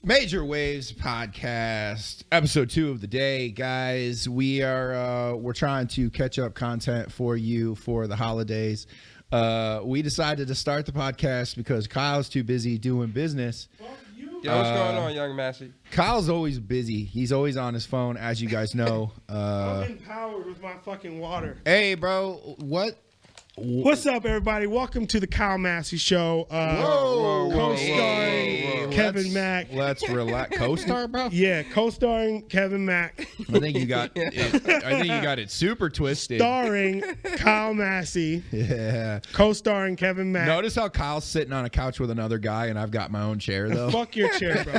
Major Waves Podcast, episode 2 of the day, guys. We're trying to catch up content for you for the holidays. We decided to start the podcast because Kyle's too busy doing business. Yo, what's going on, young Massey? Kyle's always busy. He's always on his phone, as you guys know. I'm empowered with my fucking water. Hey, bro, what? What's up, everybody? Welcome to the Kyle Massey Show. Co-starring Kevin Mack. Let's relax. Co-star, bro? Yeah, co-starring Kevin Mack. I think you got it super twisted. Starring Kyle Massey. Yeah. Co-starring Kevin Mack. Notice how Kyle's sitting on a couch with another guy, and I've got my own chair though. Fuck your chair, bro.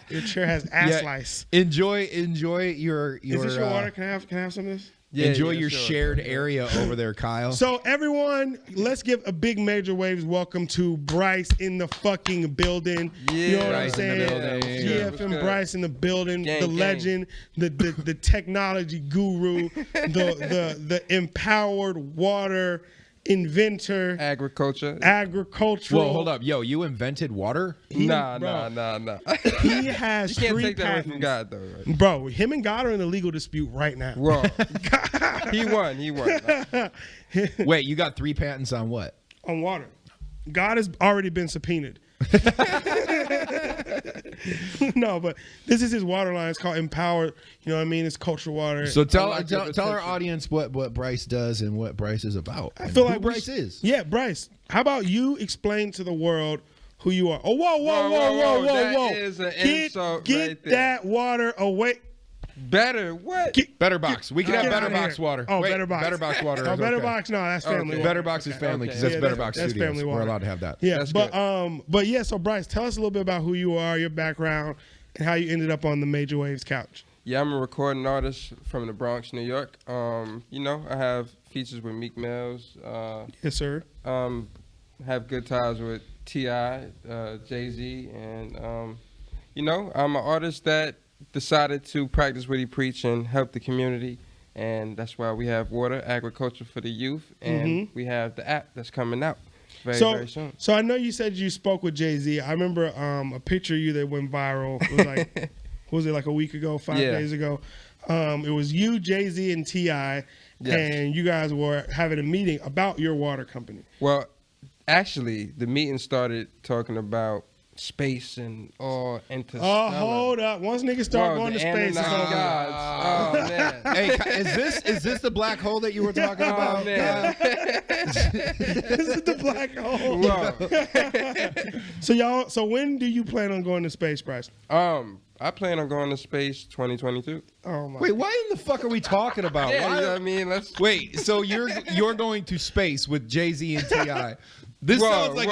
Your chair has ass lice. Enjoy your. Is this your water? Can I have some of this? Yeah, enjoy your shared area over there, Kyle. So everyone, let's give a big Major Waves welcome to Bryyce in the fucking building. Yeah, you know what I'm Bryyce in the saying? building. GFM Bryyce in the building, Gang, the gang. legend, the technology guru, the empowered water inventor, agricultural. Whoa, hold up. Yo, you invented water? Nah. He has You can't 3 take that away patents. from God, though, right? Bro, him and God are in a legal dispute right now. Whoa. He won. Wait, you got 3 patents on what? On water. God has already been subpoenaed. No, but this is his water line. It's called Empowered. You know what I mean? It's cultural water. So tell our audience what Bryyce does and what Bryyce is about. I feel like Bryyce is. Yeah, Bryyce. How about you explain to the world who you are? Oh, whoa. That is an insult Get right there. that water away. Better what? Better Box. We can have Get Better outta Box here. water. Oh, Wait, Better Box. Better Box water. Oh, is Better okay. Box. No, that's family water. Better Box is family because that's Yeah, Better Box that's Studios. family We're water. allowed to have that. Yeah, That's but yeah. So Bryyce, tell us a little bit about who you are, your background, and how you ended up on the Major Waves couch. Yeah, I'm a recording artist from the Bronx, New York. I have features with Meek Mills. Yes, sir. Have good ties with T.I., Jay-Z, and I'm an artist that decided to practice what he preached and help the community, and that's why we have water, agriculture for the youth, and we have the app that's coming out very soon. So I know you said you spoke with Jay-Z. I remember a picture of you that went viral. It was like, was it like a week ago, 5 days ago? It was you, Jay-Z, and T.I., and you guys were having a meeting about your water company. Well, actually, the meeting started talking about space and all interstellar. Oh, hold up. Once niggas start going to space, it's over. Oh, man. Hey, is this the black hole that you were talking about? Oh, man. This is the black hole. Whoa. So when do you plan on going to space, Bryyce? I plan on going to space 2022. Oh my. Wait, why in the fuck are we talking about? Yeah, Why? you know what I mean? Wait, so you're going to space with Jay-Z and T.I. This sounds like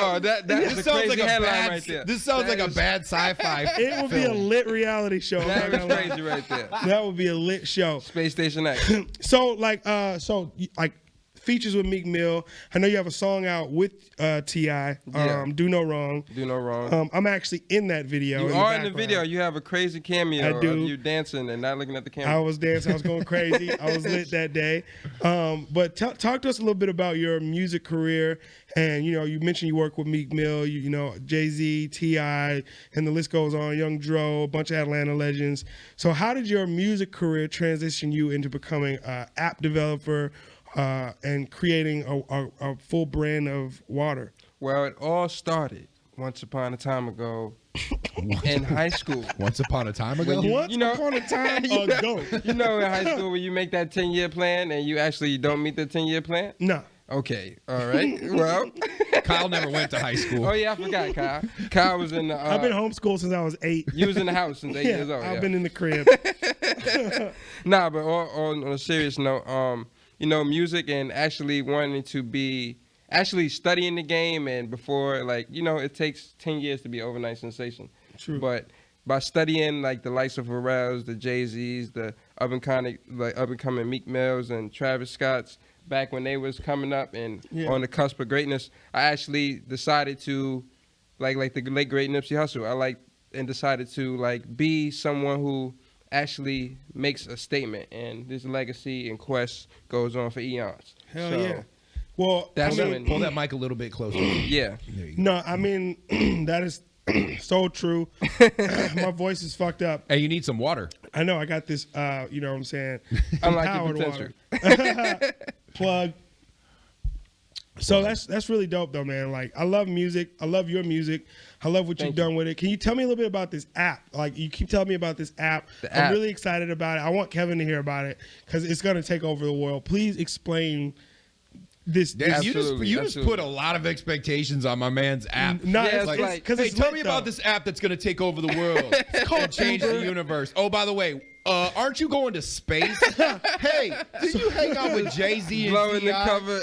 that's a crazy headline right there. This sounds like a bad sci-fi. It would be a lit reality show. That is crazy right there. That would be a lit show. Space Station X. So features with Meek Mill. I know you have a song out with T.I. Do No Wrong. Do No Wrong. I'm actually in that video. You are in the video. You have a crazy cameo of you dancing and not looking at the camera. I was dancing. I was going crazy. I was lit that day. But talk to us a little bit about your music career. And, you mentioned you work with Meek Mill, Jay-Z, T.I., and the list goes on, Young Dro, a bunch of Atlanta legends. So how did your music career transition you into becoming an app developer and creating a full brand of water? Well, it all started once upon a time ago in high school. Once upon a time ago? Once upon a time ago. In high school when you make that 10-year plan and you actually don't meet the 10-year plan? No. Okay, all right. Well, Kyle never went to high school. Oh, yeah, I forgot, Kyle. Kyle was in the... I've been homeschooled since I was 8. You was in the house since 8 years old. I've been in the crib. Nah, but on a serious note, music and actually wanting to be... Actually studying the game and before, it takes 10 years to be an overnight sensation. True. But by studying, the likes of Pharrell's, the Jay-Z's, the up-and-coming Meek Mills and Travis Scott's, back when they was coming up and on the cusp of greatness, I actually decided to, like the late great Nipsey Hussle, decided to be someone who actually makes a statement, and this legacy and quest goes on for eons. Hell yeah. Well, That's pull that mic a little bit closer. Yeah. No, I mean, that is So true. My voice is fucked up. Hey, you need some water. I know. I got this. You know what I'm saying? Unlike your Empowered potential. water. Plug. So that's really dope though, man. Like I love music. I love your music. I love what you've done with it. Can you tell me a little bit about this app? Like you keep telling me about this app. I'm really excited about it. I want Kevin to hear about it because it's going to take over the world. Please explain this. Yeah, you Absolutely, just put a lot of expectations on my man's app. No, Yeah, it's it's like- because Hey, it's tell lit, me though. about this app that's going to take over the world and change the universe. Oh, by the way, aren't you going to space? Hey, did you hang out with Jay-Z and Blowing the T.I.? cover.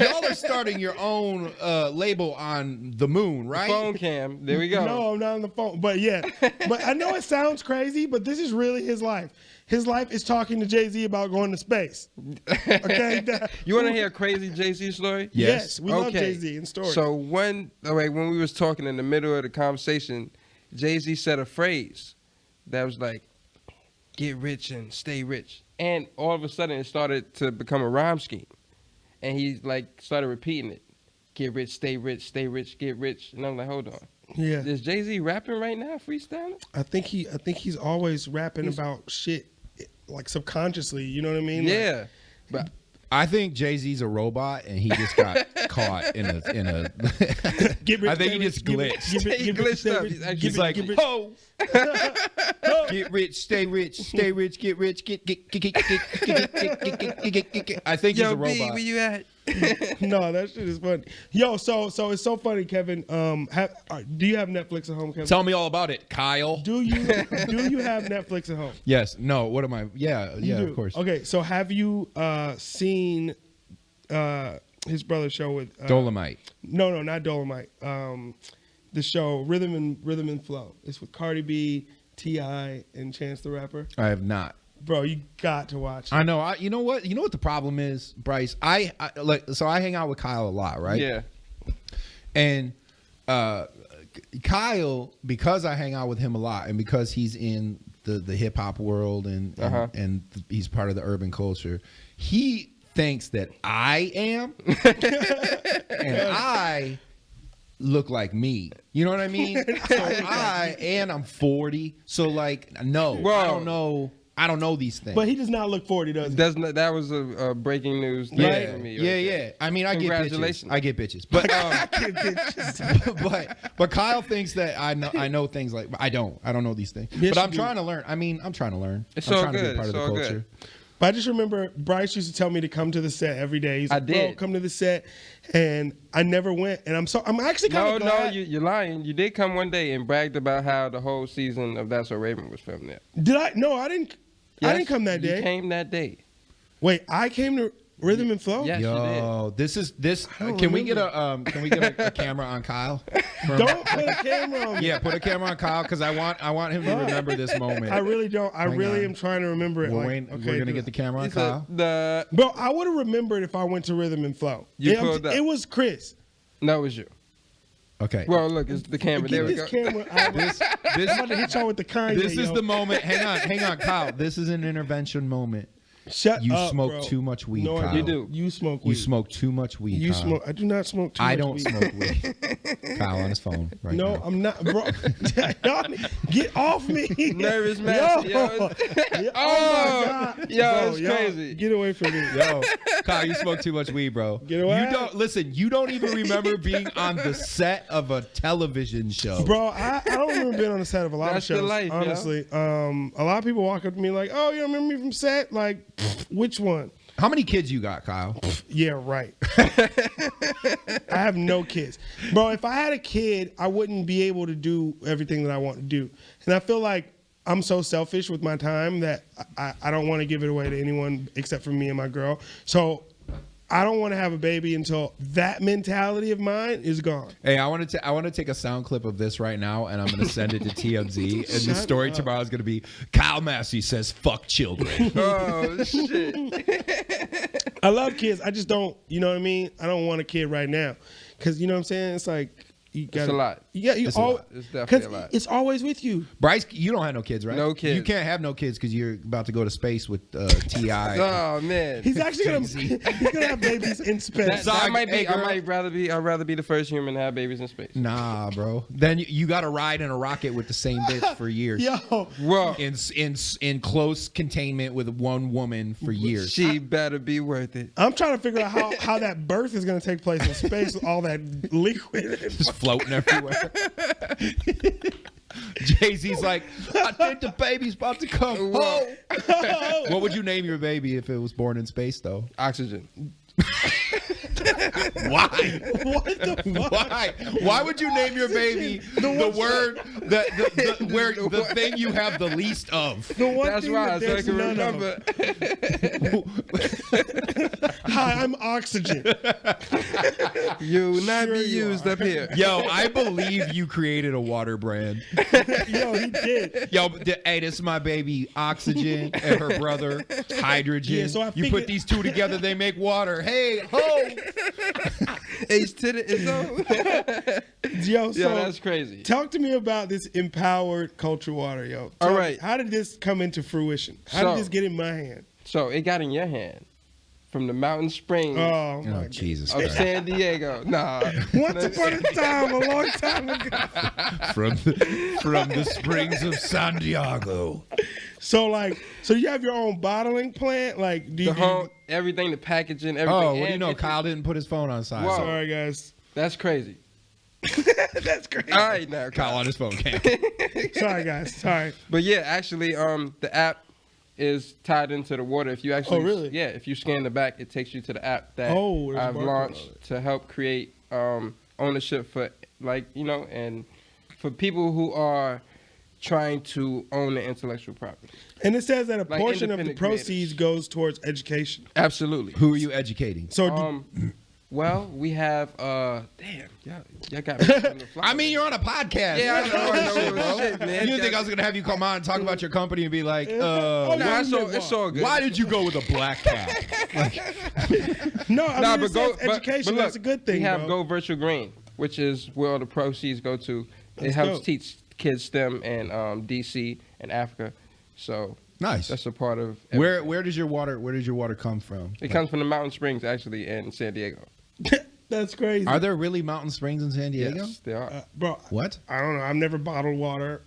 Y'all are starting your own label on the moon, right? Phone cam. There we go. No, I'm not on the phone. But yeah, but I know it sounds crazy, but this is really his life. His life is talking to Jay-Z about going to space. Okay, You want to hear a crazy Jay-Z story? Yes, we love Okay. Jay-Z and stories. So when we was talking in the middle of the conversation, Jay-Z said a phrase that was like, "Get rich and stay rich," and all of a sudden it started to become a rhyme scheme, and he like started repeating it: "Get rich, stay rich, get rich." And I'm like, hold on, yeah, is Jay-Z rapping right now, freestyling? I think he's always rapping about shit like subconsciously. You know what I mean? Like, Yeah, but I think Jay-Z's a robot and he just got caught in a get rich, I think stay he just rich, get rich, glitched. get rich, He get rich, glitched stay up. rich, He's actually- get He's rich, like, get rich. ho, get rich, stay rich, stay rich, get rich, get. I think he's yo, a B, robot. where you at? No, that shit is funny. Yo, so it's so funny, Kevin. Do you have Netflix at home, Kevin? Tell me all about it, Kyle. Do you have Netflix at home? Yes. No. What am I? Yeah. You Yeah. do. Of course. Okay, so have you seen his brother's show with Dolomite. No, not Dolomite. The show Rhythm and Flow. It's with Cardi B, T.I., and Chance the Rapper. I have not. Bro, you got to watch it. I know. You know what? You know what the problem is, Bryyce. I like. So I hang out with Kyle a lot, right? Yeah. And Kyle, because I hang out with him a lot, and because he's in the hip hop world and and he's part of the urban culture, he thinks that I am, and I look like me. You know what I mean? So I'm 40. So like, no, Whoa. I don't know these things. But he does not look 40, does he? That was a breaking news thing yeah, for me. yeah, right yeah. there. I mean, I get Congratulations. bitches, but but Kyle thinks that I know things like I don't know these things. Yes, but I'm you do. trying to learn. I mean, I'm trying to learn. It's I'm all trying to be good. a part It's of the all good. culture. But I just remember Bryyce used to tell me to come to the set every day. He's like, bro, did. come to the set, and I never went. And I'm actually kind of glad. you're lying. You did come one day and bragged about how the whole season of That's So Raven was filmed there. Did I? No, I didn't. I Yes, didn't come that day. You came that day. Wait, I came to Rhythm and Flow. Yes, you Yo, this. don't Can we get remember. a camera on Kyle? Don't put a camera on me. Yeah, put a camera on Kyle because I want him to remember this moment. I really don't. I Hang really on. am trying to remember it. We're, like, waiting- okay, we're gonna get the camera on He said Kyle. Bro, I would have remembered if I went to Rhythm and Flow. You Yeah, pulled up. It was Chris. No, it was you. Okay. Well, look, it's the camera. There Get we this go. camera out. this I'm about to hit y'all with the Kanye. this is yo. the moment. Hang on, Kyle. This is an intervention moment. Shut You up, smoke bro. too much weed, No, Kyle. I You do. You smoke weed. You smoke too much weed. You Kyle. smoke. I do not smoke too I much don't weed. smoke weed. Kyle on his phone right No, now. I'm not, bro. Y'all get off me. Nervous mess, yo. Oh Oh, my God. yo, Bro, it's y'all, crazy. Get away from me. Yo, Kyle, you smoke too much weed, bro. Get away. You don't listen. You don't even remember being on the set of a television show, Bro, I don't remember being on the set of a lot That's of the shows. life, yo. honestly, a lot of people walk up to me like, "Oh, you don't remember me from set?" Like, which one? How many kids you got, Kyle? Yeah, right. I have no kids, bro. If I had a kid, I wouldn't be able to do everything that I want to do, and I feel like I'm so selfish with my time that I don't want to give it away to anyone except for me and my girl. So I don't want to have a baby until that mentality of mine is gone. Hey, I want to take a sound clip of this right now, and I'm going to send it to TMZ. And the Shut story up. tomorrow is going to be Kyle Massey says fuck children. Oh, shit. I love kids. I just don't, you know what I mean? I don't want a kid right now. Because, you know what I'm saying? It's like, You It's a lot. Yeah, you It's a lot. It's definitely a lot. It's always with you. Bryyce, you don't have no kids, right? No kids. You can't have no kids because you're about to go to space with T.I. Oh man, He's actually gonna Jay-Z. he's gonna have babies in space. that might Hey, be. girl. I'd rather be the first human to have babies in space. Nah, bro. Then you got to ride in a rocket with the same bitch for years. Yo, Well, In close containment with one woman for years. she better be worth it. I'm trying to figure out how that birth is gonna take place in space with all that liquid. Just floating everywhere. Jay-Z's like, I think the baby's about to come home. What would you name your baby if it was born in space, though? Oxygen. Why? What the fuck? Why? Why would you name your baby the word the thing you have the least of? The one That's thing why, that so I there's can none of. remember. Hi, I'm Oxygen. You will not Sure be you used are. up here. Yo, I believe you created a water brand. Yo, he did. Yo, hey, this is my baby Oxygen and her brother Hydrogen. Yeah, so I you figured- put these two together, they make water. Hey, ho! H to the Izzo. Yo, so that's crazy. talk to me about this empowered culture water, yo. All Tell me, right. how did this come into fruition? How So- did this get in my hand? So it got in your hand from the mountain springs Oh my Oh, God. Jesus of Christ. San Diego. Nah. Once upon a time, a long time ago. From the springs of San Diego. So you have your own bottling plant? Like, do you? The whole everything, the packaging, everything. Oh, what do you And know? it's- Kyle didn't put his phone on silent. Whoa. Sorry, guys. That's crazy. That's crazy. All right, now, Kyle Kyle. on his phone can't. Sorry, guys. Sorry. But yeah, actually, the app is tied into the water. If you actually, Oh, really? Yeah, if you scan the back, it takes you to the app that Oh, there's a I've barcode on launched it. to help create ownership for, and for people who are trying to own the intellectual property. And it says that a Like portion of the independent proceeds goes towards education. Absolutely. Who are you educating? So, Well, we have damn, y'all got me from the fly. I mean, you're on a podcast. Yeah, I know. Shit, man. You didn't think I was gonna have you come on and talk about your company and be like, Nah, it's all good. why did you go with a black cat? no, I Nah, mean, it says education. look, That's a good thing, We have bro. Go Virtual Green, which is where all the proceeds go to. It That's helps dope. teach kids STEM in DC and Africa. So Nice. that's a part of Where does your water come from? It comes from the mountain springs, actually, in San Diego. That's crazy. Are there really mountain springs in San Diego? Yes, there are. Bro, What? I don't know. I've never bottled water.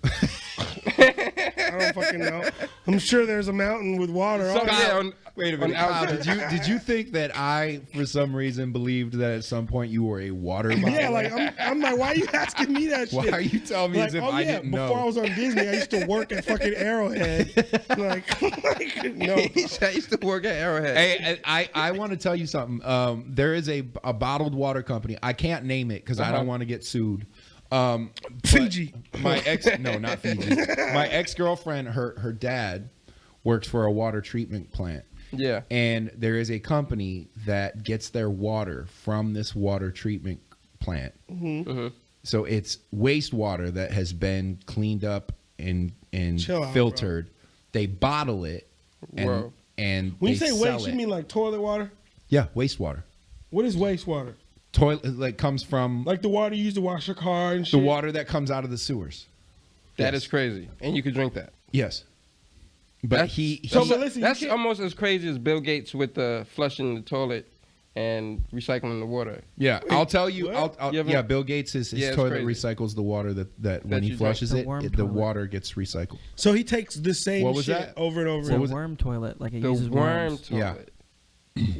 I don't fucking know. I'm sure there's a mountain with water So, on it. yeah, Wait a on minute, the Kyle, outskirts. did you think that I, for some reason, believed that at some point you were a water bottle? Yeah, like I'm like, why are you asking me that shit? Why are you telling me Like, as if oh, I yeah, didn't before know? I was on Disney, I used to work at fucking Arrowhead. like no. I used to work at Arrowhead. Hey, I want to tell you something. There is a bottled water company. I can't name it because I don't want to get sued. But Fiji. My no, not Fiji. My ex-girlfriend, her dad works for a water treatment plant. Yeah. And there is a company that gets their water from this water treatment plant. Mm-hmm. So it's wastewater that has been cleaned up and Chill out, filtered. They bottle it Whoa. and When you they say sell waste, it. you mean like toilet water? Yeah, wastewater. What is wastewater? Toilet like comes from Like the water you use to wash your car and the shit? water that comes out of the sewers. That Yes. is crazy. And you could drink that. Yes. But That's- he So, but listen, you That's can't- almost as crazy as Bill Gates with the flushing the toilet and recycling the water. yeah, I'll tell you. what? I'll, You ever- yeah, Bill Gates his Yeah, it's toilet crazy. recycles the water that when he you drink. flushes The it, worm the toilet. water gets recycled. So he takes the same What was shit that? over and over. It's and a was it? worm toilet, like it The uses worm worms. Yeah. toilet.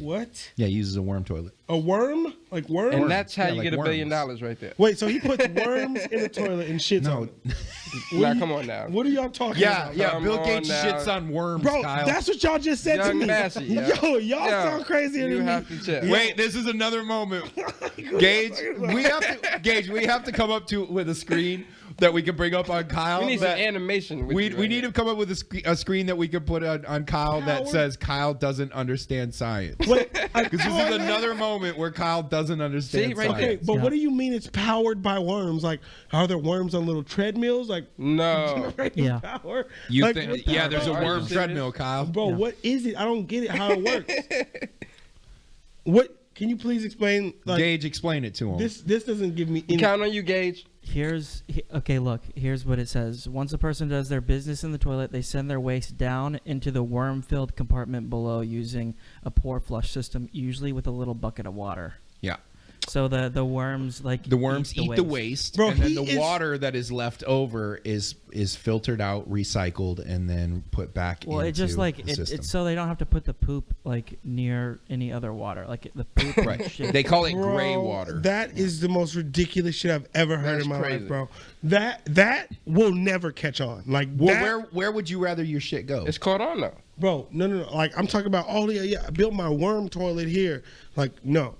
What? Yeah, he uses a worm toilet. A worm? Like worm? And that's how Yeah, you like get $1 billion worms. right there. Wait, so he puts worms in the toilet and shits on No. them. Now, come on now. What are y'all talking Yeah, about? yeah. Come Bill on Gates now. shits on worms, Bro, Kyle. that's what y'all just said to Young me. Massey, yeah. Yo, y'all Yeah. sound crazier You than have me. to check. Wait, this is another moment. Gage, we have to come up with a screen that we can bring up on Kyle. We need some that- animation. With we you right need here. to come up with a screen that we can put on Kyle that Howard. says Kyle doesn't understand science. Wait, Because this is another moment where Kyle doesn't understand See, right science. Okay, but Yeah. what do you mean it's powered by worms? Like, are there worms on little treadmills? Like, No. generating Yeah. power? You Like, think? what the Yeah, there's a fuck? Are you worm serious? treadmill, Kyle. Bro, Yeah. what is it? I don't get it how it works. What? can you please explain? Like, Gage, explain it to him. this doesn't give me any. Count on you, Gage. Okay, look, here's what it says. Once a person does their business in the toilet, they send their waste down into the worm-filled compartment below using a pour flush system, usually with a little bucket of water. Yeah. So the worms eat the waste, Bro, and then the he is- water that is left over is filtered out, recycled, and then put back Well, into it just like the system. it's so they don't have to put the poop like near any other water. Like the poop. and Right. shit. They call it Bro, gray water. That is the most ridiculous shit I've ever heard That's in my crazy. life, bro. That will never catch on. Like, Well, where would you rather your shit go? It's caught on though. bro, no. Like, I'm talking about, I built my worm toilet here. Like, no.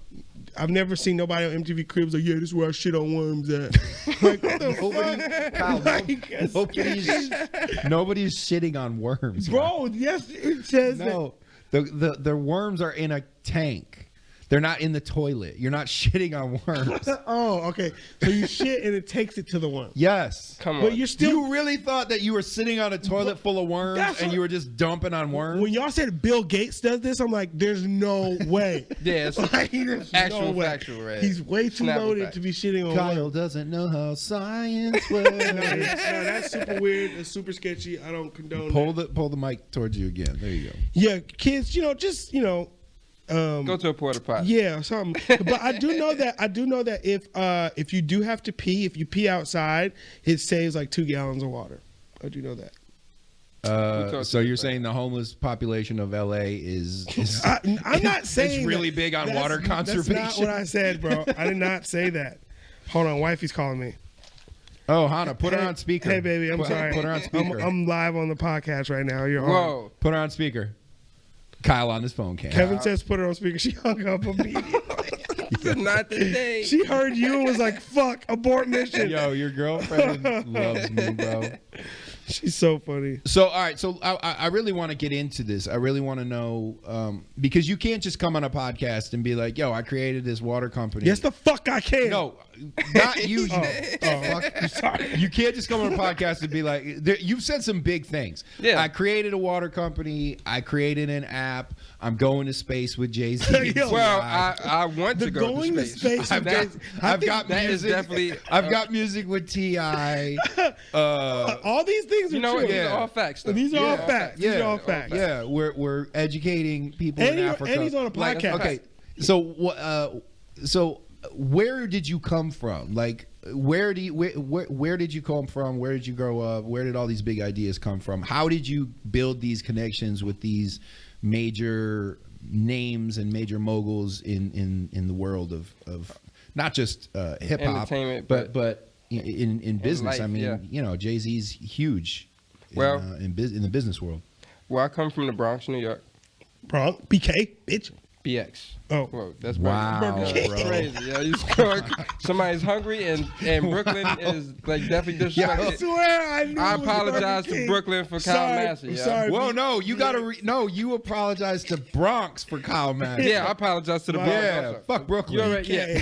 I've never seen nobody on MTV Cribs like, yeah, this is where I shit on worms at. Like, what the fuck? Kyle, Like, nobody's shitting on worms, bro, yes, it says No, the worms are in a tank. They're not in the toilet. You're not shitting on worms. that. Oh, okay. So you shit and it takes it to the worm. Yes. Come on. But you're still. You really thought that you were sitting on a toilet full of worms That's and what- you were just dumping on worms? When y'all said Bill Gates does this, I'm like, there's no way. Yeah, it's Like, there's actual no way. factual, right? He's way too Snapple loaded fact. to be shitting on Kyle worms. doesn't know how science works. No, that's super weird. That's super sketchy. I don't condone that. Pull the mic towards you again. There you go. Yeah, kids, just Go to a porta potty. yeah, something. But I do know that if you do have to pee, if you pee outside, it saves like 2 gallons of water. I do know that. So you're saying the homeless population of LA is I'm not saying it's really that. big on That's- water conservation? That's not what I said, bro. I did not say that. Hold on, wifey's calling me. Oh, Hannah, put her Hey- on speaker. Hey, baby, I'm Put- sorry. Put her on speaker. I'm live on the podcast right now. You're on. Whoa. Put her on speaker. Kyle on his phone cam. Kevin says put her on speaker. She hung up immediately. Not today. She heard you and was like, "Fuck, abort mission." Yo, your girlfriend loves me, bro. She's so funny. So, all right. So, I really want to get into this. I really want to know because you can't just come on a podcast and be like, "Yo, I created this water company." Yes, the fuck I can. No, not you. Fuck. Sorry. You can't just come on a podcast and be like, you've said some big things. Yeah. I created a water company. I created an app. I'm going to space with Jay-Z. Yo. Well, I want The to go going to space. I've got, I I've think got that is music. definitely- I've got music with Ti. all these things are You know true. what? These Yeah. are all facts. Though. These are all Yeah. facts. These are all facts. Yeah, we're educating people And in he- Africa. and he's on a podcast. Okay, so where did you come from? Like, where did you come from? Where did you grow up? Where did all these big ideas come from? How did you build these connections with these major names and major moguls in the world of not just hip hop, Entertainment, but in business? life, I mean, yeah. Jay-Z's huge. Well, in the business world. Well, I come from the Bronx, New York. Bronx, BK, bitch. BX. Oh. Whoa, that's Wow, crazy. bro. That's crazy. Yeah, you score. Somebody's hungry, and Brooklyn is like definitely I disrespected. swear I knew. I it was apologize Burger to King. Brooklyn for Kyle Sorry, Massey. I'm Yeah. sorry. Well, no, you gotta you apologize to Bronx for Kyle Massey. Yeah, I apologize to the Bronx. Yeah, also. fuck Brooklyn. You already, yeah.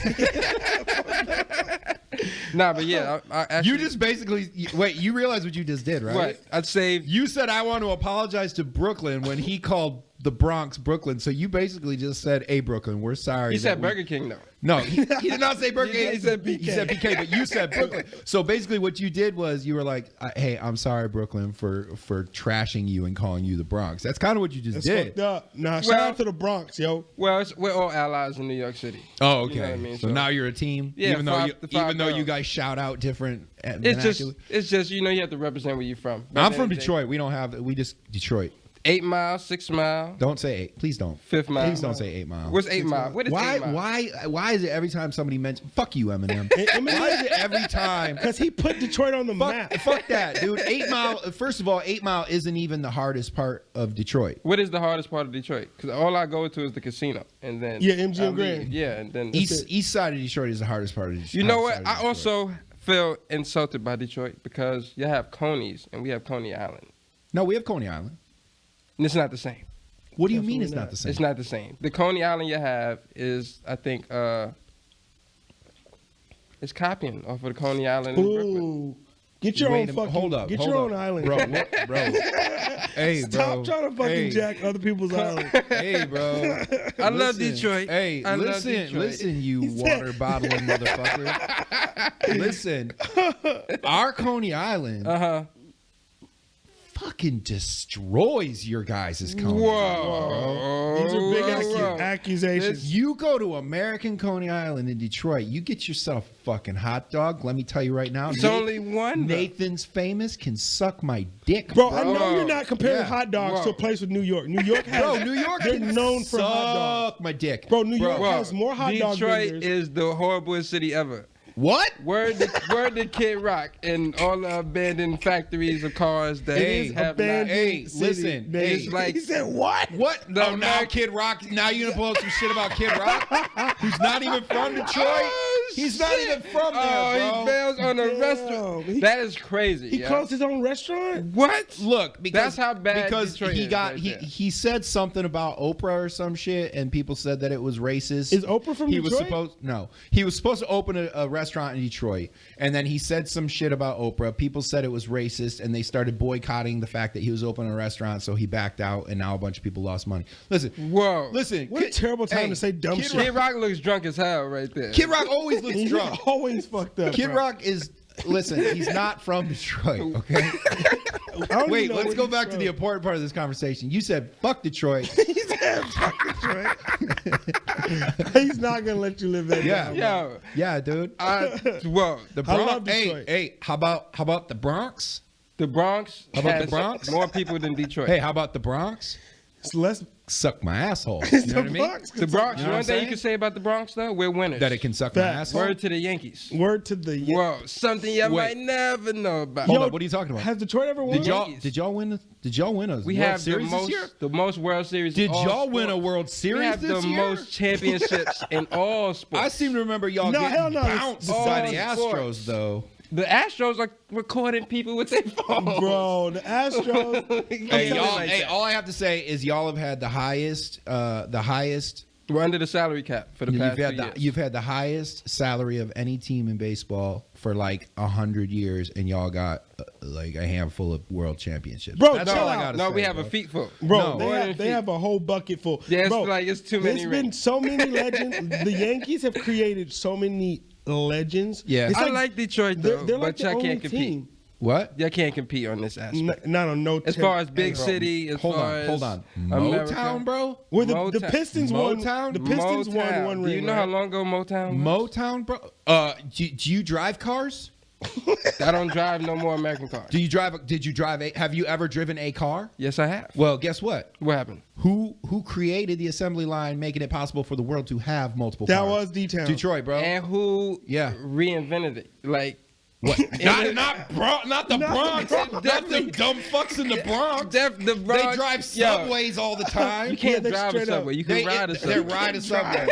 Nah, but yeah, I actually, You just basically wait. You realize what you just did, right? what? I'd saved. You said I want to apologize to Brooklyn when he called the Bronx Brooklyn. So you basically just said, "Hey, Brooklyn, we're sorry." He that said we-" Burger King though. No, he did not say Burger King. He said BK. He said BK, but you said Brooklyn. So basically, what you did was you were like, "Hey, I'm sorry, Brooklyn, for trashing you and calling you the Bronx." That's kind of what you just That's did. fucked up. Nah, shout Well- out to the Bronx, yo. Well, we're all allies in New York City. Oh, okay. You know what I mean? So now you're a team, Yeah, even though five you girls. guys shout out different. It's just you have to represent where you're from. I'm from Detroit. We just Detroit. 8 Mile, 6 Mile, Don't say 8. Please don't. 5th Mile. Please don't say 8 Mile. What's 8 Mile? What is 8 Mile? Why is it every time somebody mentions fuck you, Eminem? Why is it every time? Because he put Detroit on the map. Fuck that, dude. 8 Mile. First of all, 8 Mile isn't even the hardest part of Detroit. What is the hardest part of Detroit? Because all I go to is the casino, and then Yeah, MGM I leave. Grand. Yeah, and then East side of Detroit is the hardest part of Detroit. You know what? I also feel insulted by Detroit because you have Coney's and we have Coney Island, No, we have Coney Island. and it's not the same. What do you mean Definitely it's not not. the same? It's not the same. The Coney Island you have is, I think, it's copying off of the Coney Island in Brooklyn. Ooh. Get your Wait own a- fucking. hold up, Get hold your up. own island, bro. Bro, hey, bro. Stop trying to fucking hey, jack other people's island. Hey, bro. I love Listen. Detroit. Hey, I love listen, Detroit. listen, you He said- water bottling motherfucker. Listen, our Coney Island fucking destroys your guys' Coney. Whoa. These are big Whoa. accusations. You go to American Coney Island in Detroit, you get yourself a fucking hot dog. Let me tell you right now. It's only one. though. Nathan's Famous can suck my dick, Bro, I know Whoa. you're not comparing Yeah. hot dogs Whoa. to a place with New York. New York has. Bro, New York they're can known for hot dogs. suck my dick. Bro, New York Whoa. has more hot dog Detroit vendors. is the horriblest city ever. What? Word to Kid Rock and all the abandoned factories of cars that Hey, have abandoned not. Hey, city, listen, man. hey. It's like He said what? What? The Oh, now American- Kid Rock. Now you gonna pull up some shit about Kid Rock, who's not even from Detroit. Oh, He's not shit. even from there, Oh, bro. he bails on a Damn. restaurant. He- That is crazy. He yeah. closed his own restaurant. What? Look, because That's how bad because Detroit he is got right he there. he said something about Oprah or some shit, and people said that it was racist. Is Oprah from he Detroit? was supposed he was supposed to open a restaurant in Detroit, and then he said some shit about Oprah. People said it was racist, and they started boycotting the fact that he was opening a restaurant. So he backed out, and now a bunch of people lost money. Listen, Whoa. listen. What a terrible time to say dumb Kid shit. Rock, Kid Rock looks drunk as hell right there. Kid Rock always looks He's drunk. always fucked up. Kid bro. Rock is. Listen, he's not from Detroit. Okay. I don't Wait, even know let's where go he's back to from. the important part of this conversation. You said fuck Detroit. He said fuck Detroit. He's not gonna let you live that Yeah. down. Yo. Yeah, dude. Whoa. The I Bronx. love Detroit. Hey, how about the Bronx? The Bronx How about the has Bronx? more people than Detroit. Hey, how about the Bronx? It's less. Suck my asshole. You know what I mean? Bronx. The Bronx. You know what One I'm thing you saying? can say about the Bronx, though, we're winners. That it can suck my Facts. asshole. Word to the Yankees. Word to the. Whoa, something you Wait. might never know about. Hold up, what are you talking about? Has Detroit ever won? Did y'all Yankees. did y'all win? Did y'all win a We World have Series this year? the most World Series. Did in all y'all win a sports. World Series We have this the year? most championships in all sports. I seem to remember y'all No, getting hell no. bounced by the All Astros, sports. though. The Astros are recording people with their phones. Bro, the Astros. Hey, Something y'all. like Hey, that. all I have to say is y'all have had the highest. We're under the salary cap for the past 2 years. You've had the highest salary of any team in baseball for like 100 years, and y'all got like a handful of world championships. Bro, that's chill all I out. gotta No, say, we have bro. a feet full. Bro, No. they, More have, than they feet. have a whole bucket full. Yeah, it's Bro, like it's too many There's been rings. so many legends. The Yankees have created so many legends. Yeah. It's I like Detroit though, they're like but the y'all only can't compete. team. What? Y'all can't compete on this aspect. Not on no. As far as big bro. city, as Hold far on, as hold on. America. Motown, bro. Where the Motown. Pistons won. Motown? The Pistons won Motown. one ring. Do you know how right? long ago Motown was? Motown, bro. Do you drive cars? I don't drive no more American cars. Do you drive? Did you drive a? Have you ever driven a car? Yes, I have. Well, guess what? What happened? Who created the assembly line, making it possible for the world to have multiple That cars? was D-Town. Detroit, bro. And who Yeah. reinvented it? Like, What? not the Bronx. Not them dumb fucks in the Bronx. the Bronx, They drive yo, subways all the time. You can't they drive a straight up- subway. You can ride a They subway. ride a subway.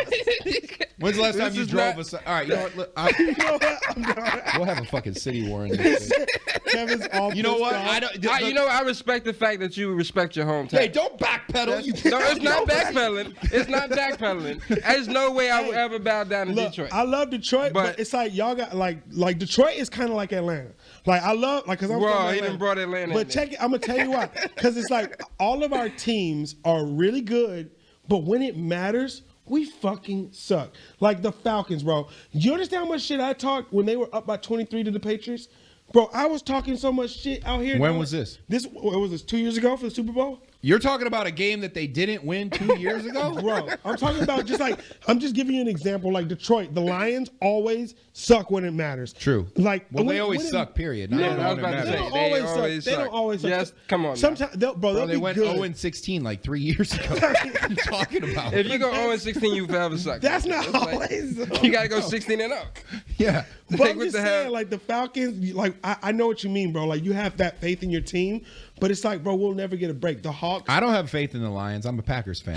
When's the last time This you is drove not- a subway? All right, you know what? Look, You know what? I'm done. we'll have a fucking city war in this. thing. Kevin's all You know pissed what? off. I don't. You know, I respect the fact that you respect your hometown. Hey, don't backpedal. You No, it's not backpedaling. It's not backpedaling. There's no way I would ever bow down to Look, Detroit. I love Detroit, but, But- it's like y'all got like Detroit is kind of like Atlanta. Like I love because I'm Bro, from he Atlanta. done brought Atlanta in But there. check it. I'm gonna tell you why. Because it's like all of our teams are really good, but when it matters, we fucking suck. Like the Falcons, bro. You understand how much shit I talked when they were up by 23 to the Patriots? Bro, I was talking so much shit out here. When dog. was this? What was this 2 years ago for the Super Bowl? You're talking about a game that they didn't win 2 years ago, Bro, I'm talking about just like I'm just giving you an example. Like Detroit, the Lions always suck when it matters. True. Like Well, when- they always when it- suck. Period. Not Yeah, even I was when it about to matters. They say, don't they always suck. always They don't suck. always suck. Yes, come on now. Sometimes, they'll Bro, they be went good. 0-16 like 3 years ago. What are you talking about? If you go 0-16, you forever suck. That's not It's like- always. You gotta go 16 and up. Yeah. But Like, I'm what just the saying, hell? like the Falcons, like I know what you mean, bro. Like you have that faith in your team, but it's like, bro, we'll never get a break. The Hawks. I don't have faith in the Lions. I'm a Packers fan.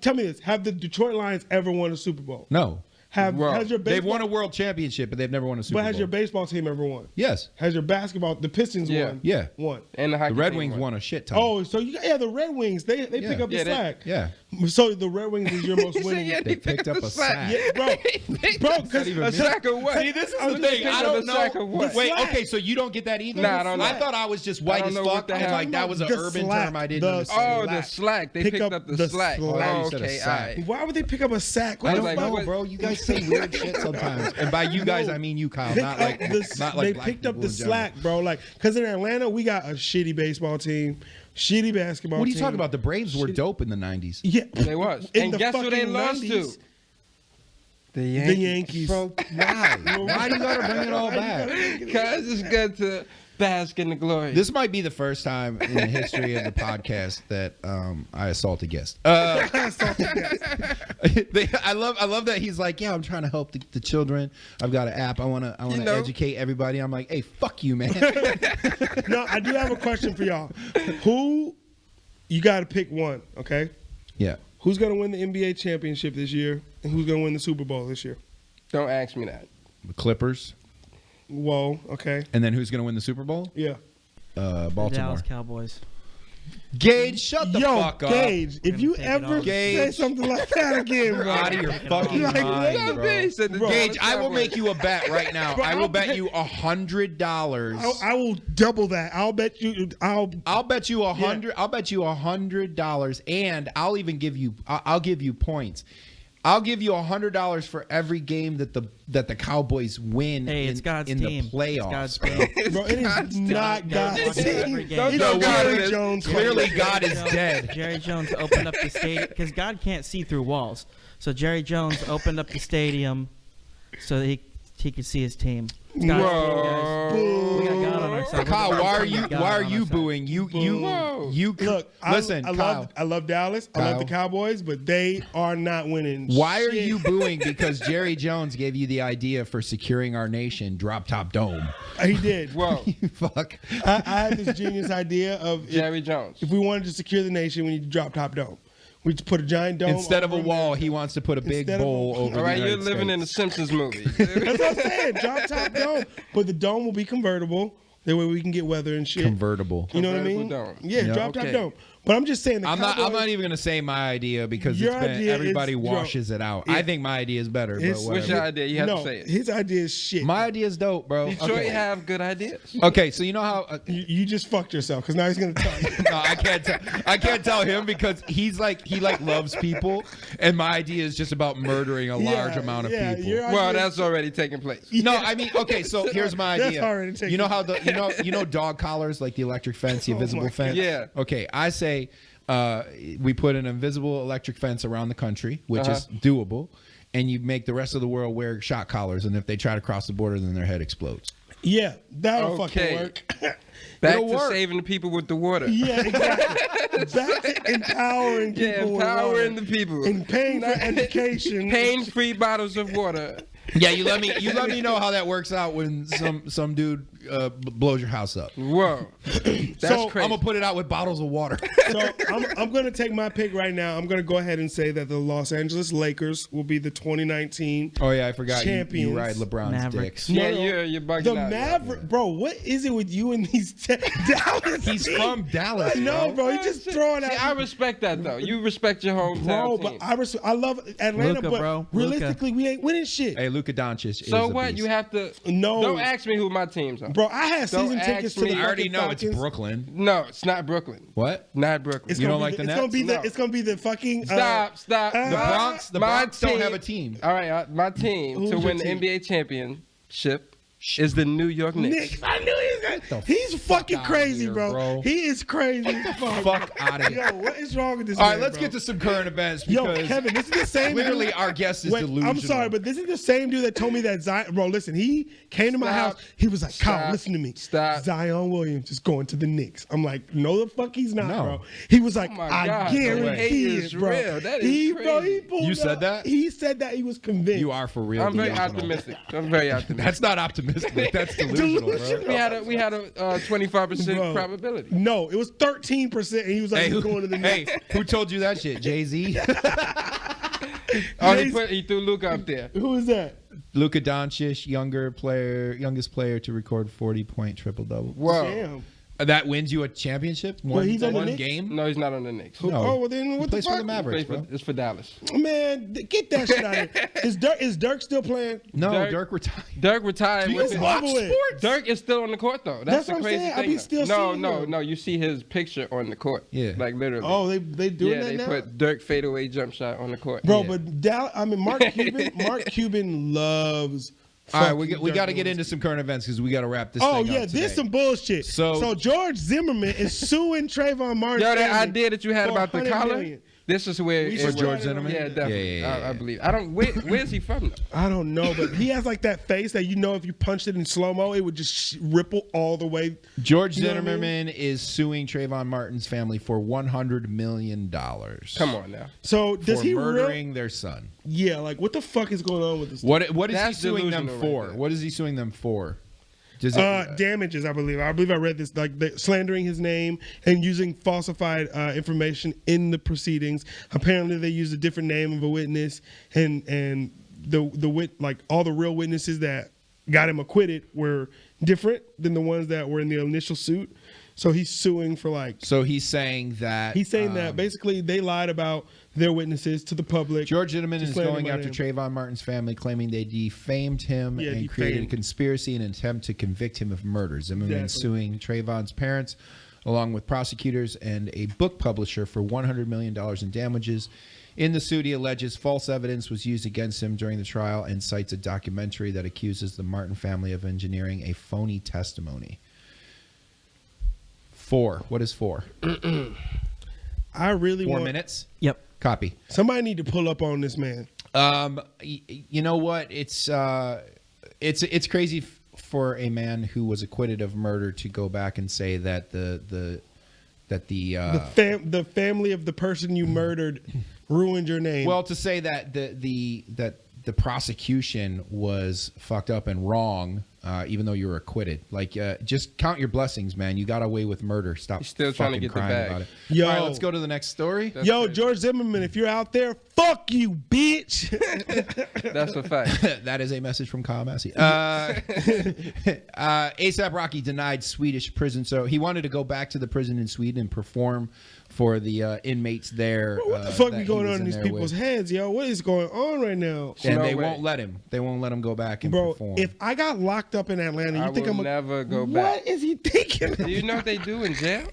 Tell me this: have the Detroit Lions ever won a Super Bowl? No. Has your baseball, They've won a world championship, but they've never won a Super Bowl. But has your baseball team ever won? Yes. Has your basketball? The Pistons won. Yeah. Won. And the The hockey Red team Wings won a shit ton. Oh, so the Red Wings they pick up the slack. Yeah. So the Red Wings is your most winning. They picked up a sack. Yeah, bro, because A sack of what? See, this is the just thing. I don't a sack of know. what? Wait, Slack. okay, so you don't get that either? Nah, I don't know. I thought I was just white I as don't know fuck, what the and hell. like that was an The urban slack. term I didn't The understand. Oh, the slack. They picked up the slack. Oh, Oh, you said a okay, sack. all right. why would they pick up a sack? I was don't like, know, what- bro. You guys say weird shit sometimes, and by you guys I mean you, Kyle. Pick Not up like they black picked up people the in general. slack, bro. Like, because in Atlanta we got a shitty baseball team, shitty basketball. What are you team. talking about? The Braves were dope in the '90s. Yeah, They was. In And the guess who they fucking lost 90s. to? The The Yankees. Yankees. Bro, why? Why do you gotta bring it all back? Because it's good to bask in the glory. This might be the first time in the history of the podcast that I assault a guest. I love that he's like, yeah, I'm trying to help the children. I've got an app. I want to educate everybody. I'm like, hey, fuck you, man. No, I do have a question for y'all. Who you got to pick one? Okay, Yeah. who's gonna win the NBA championship this year, and who's gonna win the Super Bowl this year? Don't ask me that. The Clippers. Whoa. Okay. And then who's going to win the Super Bowl? Yeah. The Baltimore. Dallas Cowboys. Gage, shut the fuck up. Gage, if you Take it ever off. say Gage. something like that again, You're bro. out of your fucking Like, mind, bro. Gage, I will make you a bet right now. Bro, I will I'll bet bet- you $100. I will double that. I'll bet you. I'll bet you $100. I'll bet you $100, and I'll even give you. I'll give you points. I'll give you $100 for every game that the Cowboys win Hey, it's God's in team. the playoffs, It's bro. Bro, it is not God's team. Don't It's know God Jerry is. Jones. Clearly, God is dead. Jerry Jones opened up the stadium because God can't see through walls. So Jerry Jones opened up the stadium so that he could see his team. It's God's team, guys. We got God on our side. Kyle, why are you God why are on you our side. booing? You Look, listen, Kyle. I love Dallas. I love the Cowboys, but they are not winning. Why are shit. you booing? Because Jerry Jones gave you the idea for securing our nation, drop top dome. He did. Whoa. Fuck. I had this genius idea of Jerry Jones. if we wanted to secure the nation, we need to drop top dome. We just put a giant dome Instead of a over wall, America. he wants to put a big Instead of a- bowl over. All right, the you're United living in the States. Simpsons movie. That's what I'm saying. Drop top dome, but the dome will be convertible. That way we can get weather and shit. Convertible. You know what I mean? Convertible dome. Yeah, Yeah. drop top Okay. dome. But I'm just saying the I'm Cowboys, not even gonna say my idea because Your it's been, idea everybody is- washes it out. I think my idea is better. But It's- whatever. What's your idea? You have no, to say it. his idea is shit. My idea is dope, bro. Detroit Okay. have good ideas. Okay, so you know how You just fucked yourself because now he's gonna tell you. no, I can't tell him because he loves people, and my idea is just about murdering a large amount of people. your Well, idea- that's already taking place. No, I mean, okay, so here's my That's idea. already taken You know how you know dog collars, like the electric fence, the Oh invisible my fence? Yeah. Okay, I say we put an invisible electric fence around the country, which is doable, and you make the rest of the world wear shot collars, and if they try to cross the border, then their head explodes. Yeah, that'll Okay. fucking work. Back It'll to work. saving the people with the water. Yeah, exactly. Back to empowering people. Yeah, with empowering water the people. and paying for education. Pain-free bottles of water. Yeah, you let me know how that works out when some dude blows your house up. Whoa. That's So, crazy. I'm gonna put it out with bottles of water. So I'm going to take my pick right now. I'm going to go ahead and say that the Los Angeles Lakers will be the 2019. Oh yeah, I forgot. Champions. You ride LeBron's Mavericks. dicks. yeah, No, you're bugging The out. Maverick, bro. What is it with you and these Dallas? He's teams? from Dallas. No, bro. He's just throwing See, out. I respect that though. You respect your hometown Bro, team. but I love Atlanta, Luka, but bro. realistically, we ain't winning shit. Hey, Luka Doncic. So is a what? beast. You have to. No. Don't ask me who my teams are. Bro, I had Don't season ask tickets to me. the I already fucking know it's Falcons. Brooklyn. No, it's not Brooklyn. What? Not Brooklyn. It's You gonna don't be like the it's Nets? gonna be No. it's gonna be the fucking Stop. The Bronx. The My Bronx don't team- have a team. All right, my team Who's to your win the team? NBA championship is the New York Knicks. Knicks. I knew he was the gonna. He's fuck fucking outta crazy, here, bro. bro. He is crazy. as Fuck out of here. Yo, what is wrong with this? All right, man, let's bro? get to some current events Yo, because Kevin, this is the same. clearly dude- our guest is Wait, delusional. I'm sorry, but this is the same dude that told me that Zion. Bro, listen, he came to my Stop. house. He was like, Kyle, Stop. listen to me. Stop. Zion Williams is going to the Knicks. I'm like, no, the fuck he's not, No. bro. He was like, Oh my I God, the guarantee hate it, is bro. real. That is he, bro, he crazy. pulled You up. said that? He said that he was convinced. you are for real. I'm very delusional. optimistic. I'm very optimistic. That's not optimistic. That's delusional, bro. We had a 25% Bro. probability. No, it was 13%, and he was like, Hey, he's going to the Knicks. who told you that shit? Jay-Z? He threw Luka up there. Who is that? Luka Doncic, youngest player to record 40-point triple-double. Whoa. Damn. That wins you a championship? He's on the one Knicks? game? No, he's not on the Knicks. No. Oh, well then He what the plays for the fuck? Mavericks, bro. It's for Dallas. Man, get that shit out of here. Is Dirk still playing? No, Dirk- Dirk retired. Dirk retired. Do you with watch his- sports? Dirk is still on the court though. That's the what I'm crazy saying. I thing. be though. still no, seeing no, him. no. You see his picture on the court. Yeah. Like literally. Oh, they doing yeah, that they now? put Dirk fadeaway jump shot on the court. Bro, Yeah. but Mark Cuban loves. All right, fucking we Dirk got to get Nowitzki. into some current events because we got to wrap this Oh thing yeah, up today. this some bullshit. So George Zimmerman is suing Trayvon Martin. Yo, that idea that you had about the collar. Million. This is where We it should was. George Zimmerman? Yeah, definitely. Yeah. I believe. I don't. Where's he from? Though? I don't know, but he has like that face that if you punched it in slow mo, it would just ripple all the way. George You know what I mean? Zimmerman is suing Trayvon Martin's family for $100 million. Come on now. So does for he murdering their son. Yeah, like what the fuck is going on with this? What is That's he suing them delusional for? right there. What is he suing them for? Does it, Damages, I believe. I read this, like slandering his name and using falsified information in the proceedings. Apparently, they used a different name of a witness, and all the real witnesses that got him acquitted were different than the ones that were in the initial suit. So he's suing for so he's saying that basically they lied about their witnesses to the public. George Zimmerman is slandering going my after name. Trayvon Martin's family, claiming they defamed him and created a defamed. conspiracy in an attempt to convict him of murder. Zimmerman is suing Trayvon's parents, along with prosecutors and a book publisher, for $100 million in damages. In the suit, he alleges false evidence was used against him during the trial and cites a documentary that accuses the Martin family of engineering a phony testimony. 4. What is 4? I really 4 want minutes? Yep. Copy. somebody need to pull up on this man. You know what? It's crazy for a man who was acquitted of murder to go back and say that the family of the person you murdered ruined your name. well, to say that the prosecution was fucked up and wrong, even though you were acquitted. Like, just count your blessings, man. You got away with murder. Stop. He's still trying to fucking get the crying bag. about it. Yo. All right, let's go to the next story. That's Yo, crazy. George Zimmerman, if you're out there, fuck you, bitch. That's a fact. That is a message from Kyle Massey. ASAP Rocky denied Swedish prison. So he wanted to go back to the prison in Sweden and perform for the inmates there. What the fuck that be he going was on in these there people's with. heads, yo? What is going on right now? And No they way. won't let him. They won't let him go back and Bro, perform. if I got locked up in Atlanta, I you think will I'm never go What back. is he thinking? Do you know what they do in jail?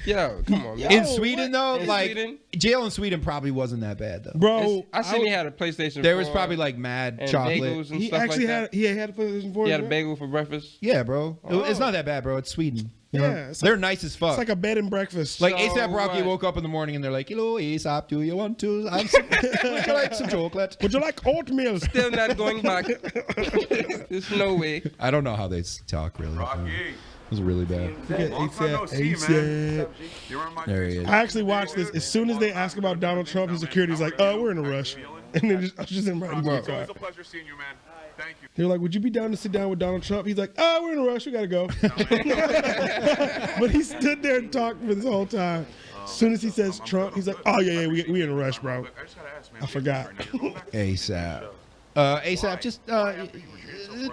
Yo, come on, man. Yo, in Sweden, though, In like Sweden? jail in Sweden probably wasn't that bad though. Bro, I seen he had a PlayStation. There was 4 probably like mad and chocolate. bagels and he stuff actually like that. had a PlayStation 4. He had a right? bagel for breakfast. Yeah, bro. Oh. It's not that bad, bro. It's Sweden. You know? Yeah, it's They're nice as fuck. It's like a bed and breakfast. Like So ASAP Rocky what? woke up in the morning and they're like, "Hello, ASAP, do you want to have some? Would you like some chocolate?" would you like oatmeal? Still not going back. There's no way. I don't know how they talk really. It was really bad. Long time no see, man. You were in my There he is. I actually watched this. As soon as they ask about Donald Trump, his security's like, we're in a rush. And then I was just in right in my car. It's a pleasure seeing you, man. Thank you. They're like, would you be down to sit down with Donald Trump? He's like, we're in a rush. We got to go. But he stood there and talked for this whole time. As soon as he says Trump, he's like, oh, yeah, we in a rush, bro. I just gotta ask, man. I forgot. ASAP. ASAP, just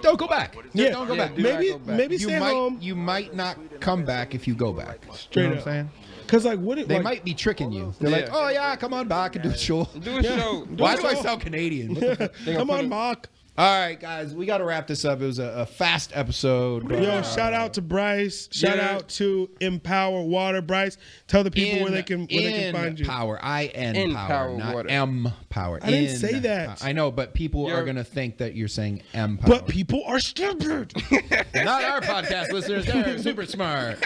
don't go back. Yeah, Don't go back. do not go back. Maybe You stay home. you might not come back if you go back. Straight you know up. what I'm saying? Because, like, what it They like, might be tricking you. They're Yeah. like, "Oh yeah, come on back and do a show." Do a show. Why do I sound Canadian? What the fuck? They gonna Come put on, it- Mark. All right, guys, we got to wrap this up. It was a fast episode. But, Yo, shout out to Bryyce. Shout Yeah. out to Empower Water. Bryyce, tell the people where they can find you. Power, I-N In power, Power not Water. M power. I didn't say that. I know, but people are You're- going to think that you're saying M power. But people are stupid. Not our podcast listeners. They're super smart.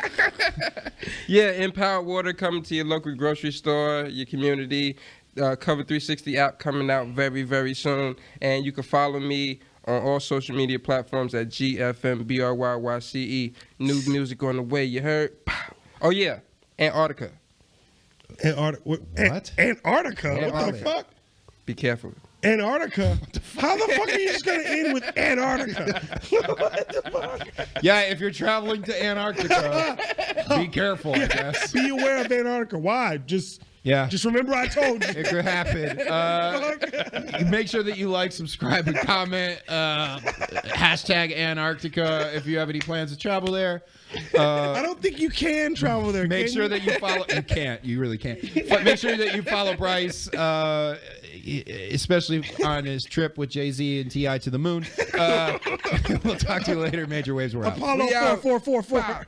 Yeah, Empowered Water coming to your local grocery store, your community. Cover 360 app coming out very, very soon. And you can follow me on all social media platforms at GFMBRYYCE. New music on the way, you heard? Pow. Oh, yeah, Antarctica. Antarctica. What? Antarctica? What the Antarctica. fuck? Be careful. Antarctica? How the fuck are you just going to end with Antarctica? Yeah, if you're traveling to Antarctica, be careful, I guess. Be aware of Antarctica. Why? Just remember I told you. It could happen. Make sure that you like, subscribe, and comment. Hashtag Antarctica if you have any plans to travel there. I don't think you can travel there. Make sure that you follow. You can't. You really can't. But make sure that you follow Bryyce, especially on his trip with Jay-Z and T.I. to the moon. We'll talk to you later. Major Waves, we're out. Apollo 4444.